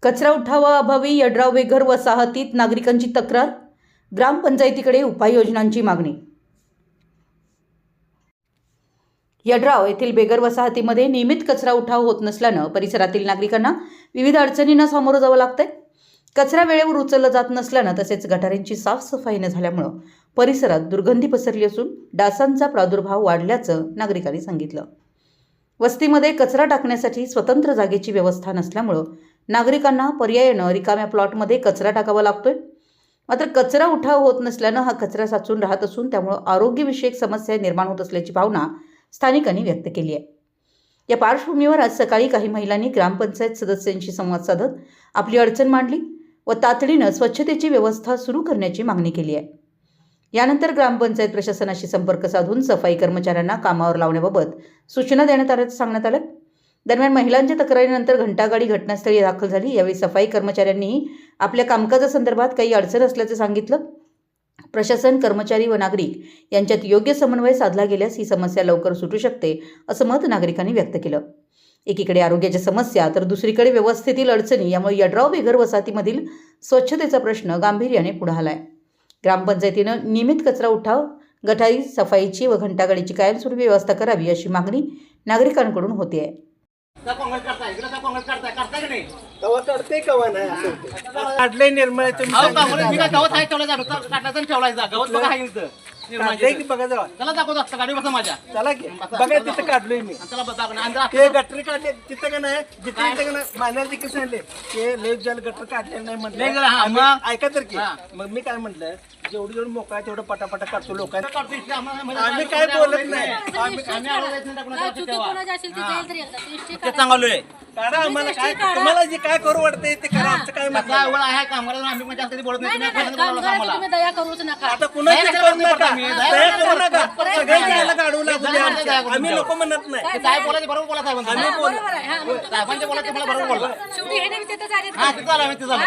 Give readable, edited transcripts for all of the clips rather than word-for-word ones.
कचरा उठावाअभावी यड्राव बेघर वसाहतीत नागरिकांची तक्रार, ग्रामपंचायतीकडे उपाययोजनांची मागणी। यड्राव येथील बेघर वसाहतीमध्ये नियमित कचरा उठाव होत नसल्यानं परिसरातील नागरिकांना विविध अडचणींना सामोरं जावं लागतंय। कचरा वेळेवर उचलला जात नसल्यानं तसेच गटारांची साफसफाई न झाल्यामुळं परिसरात दुर्गंधी पसरली असून डासांचा प्रादुर्भाव वाढल्याचं नागरिकांनी सांगितलं। वस्तीमध्ये कचरा टाकण्यासाठी स्वतंत्र जागेची व्यवस्था नसल्यामुळं नागरिकांना पर्यायानं रिकाम्या प्लॉटमध्ये कचरा टाकावा लागतोय। मात्र कचरा उठाव होत नसल्यानं हा कचरा साचून राहत असून त्यामुळं आरोग्यविषयक समस्या निर्माण होत असल्याची भावना स्थानिकांनी व्यक्त केली आहे। या पार्श्वभूमीवर आज सकाळी काही महिलांनी ग्रामपंचायत सदस्यांशी संवाद साधत आपली अडचण मांडली व तातडीनं स्वच्छतेची व्यवस्था सुरू करण्याची मागणी केली आहे। यानंतर ग्रामपंचायत प्रशासनाशी संपर्क साधून सफाई कर्मचाऱ्यांना कामावर लावण्याबाबत सूचना देण्यात आल्याचं सांगण्यात आलं। दरम्यान महिलांच्या तक्रारीनंतर घंटागाडी घटनास्थळी दाखल झाली। यावेळी सफाई कर्मचाऱ्यांनीही आपल्या कामकाजासंदर्भात काही अडचण असल्याचं सांगितलं। प्रशासन, कर्मचारी व नागरिक यांच्यात योग्य समन्वय साधला गेल्यास ही समस्या लवकर सुटू शकते असं मत नागरिकांनी व्यक्त केलं। एकीकडे आरोग्याच्या समस्या तर दुसरीकडे व्यवस्थेतील अडचणी यामुळे यड्राव बेघर वसाहतीमधील स्वच्छतेचा प्रश्न गांभीर्याने पुढे आलाय। ग्रामपंचायतीनं नियमित कचरा उठाव, गटारी सफाईची व घंटागाडीची कायमस्वरूपी व्यवस्था करावी अशी मागणी नागरिकांकडून होते आहे। चला दाखवतो आता गाडी बसा माझ्या चला की बघा तिथे काढलोय मी चला बसा ते गटर काढले तिथे का नाही जिथे मान्याला देखील सांगितले ते लेट जल गटर काढले नाही म्हटलं ऐका तर की मग मी काय म्हटलं जेवढी जेवढी मोकळा तेवढं पटापटा काढतो लोकांना आम्ही काय बोलत नाही चांगलोय काढा आम्हाला काय तुम्हाला जे काय करू वाटतंय ते करा आमचं काय मतलब आहे कामगारांना आम्ही म्हणजे कधी बोलत नाही तुम्ही दया करूच नका आता कुणाची करू नका दया करू नका सगळ्यांना काढू लागू आम्ही नको म्हणत नाही काय बोलायचं बरोबर बोला साहेब आम्ही बोलू साहेबांचे बोलायचं मला बरोबर बोला शेवटी हे नाही तिथं झाले हां तिथं आला मी तिथं झालं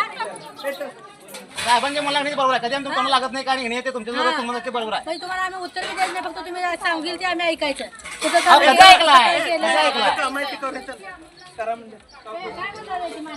साहेबांचे मला नाही बरोबर आहे कधी आम्ही तुम्हाला लागत नाही कारण हे ते तुमच्या तुम्हाला बरोबर आहे तुम्हाला आम्ही उत्तर द्यायचं नाही फक्त तुम्ही सांगेल ते आम्ही ऐकायचं कुठं ऐकलं आहे करा म्हणजे